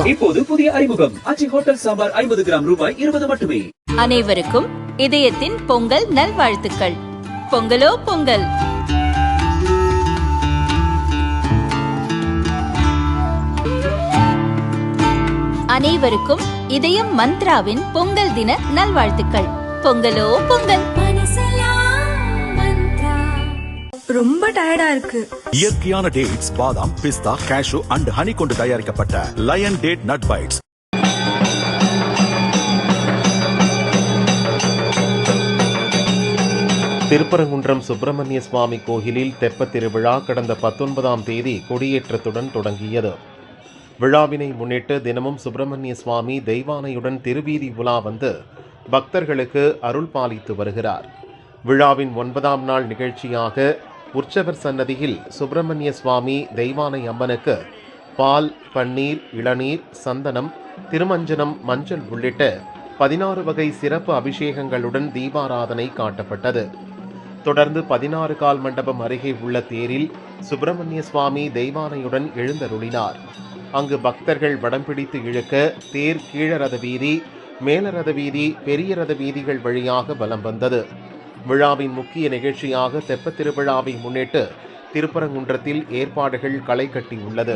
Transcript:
இப்போது புதிய அறிமுகம் அச்சி ஹோட்டல் சாம்பார் 50 கிராம் ரூபாய் 20 மட்டுமே. அனைவருக்கும் இதயத்தின் பொங்கல் நல்வாழ்த்துக்கள். பொங்கலோ பொங்கல். அனைவருக்கும் இதயம் மந்த்ராவின் பொங்கல் தின நல்வாழ்த்துக்கள். பொங்கலோ பொங்கல். ரொம்ப டயர்டா இருக்கு. இயற்கையான டேட்ஸ், பாதாம், பிஸ்தா, கேஷு அண்ட் ஹனி கொண்டு தயாரிக்கப்பட்ட lion date nut bites. Thiruparankundram Subramaniya Swamy கோயிலில் தெப்பத் திருவிழா கடந்த 19ஆம் தேதி கொடியேற்றத்துடன் தொடங்கியது. விழாவினை முன்னிட்டு தினமும் சுப்பிரமணிய சுவாமி தெய்வானையுடன் திருவீதி உலா வந்து பக்தர்களுக்கு அருள் பாலித்து வருகிறார். விழாவின் 9ஆம் நாள் நிகழ்ச்சியாக உற்சவர் சன்னதியில் சுப்பிரமணிய சுவாமி தெய்வானை அம்மனுக்கு பால், பன்னீர், இளநீர், சந்தனம், திருமஞ்சனம், மஞ்சள் உள்ளிட்ட 16 வகை சிறப்பு அபிஷேகங்களுடன் தீபாராதனை காட்டப்பட்டது. தொடர்ந்து 16 கால் மண்டபம் அருகே உள்ள தேரில் சுப்பிரமணிய சுவாமி தெய்வானையுடன் எழுந்தருளினார். அங்கு பக்தர்கள் வடம் பிடித்து இழுக்க தேர் கீழரத வீதி, மேலரத வீதி, பெரிய ரத வீதிகள் வழியாக வலம் வந்தது. விழாவின் முக்கிய நிகழ்ச்சியாக தெப்பத் திருவிழாவை முன்னிட்டு திருப்பரங்குன்றத்தில் ஏற்பாடுகள் களை கட்டியுள்ளது.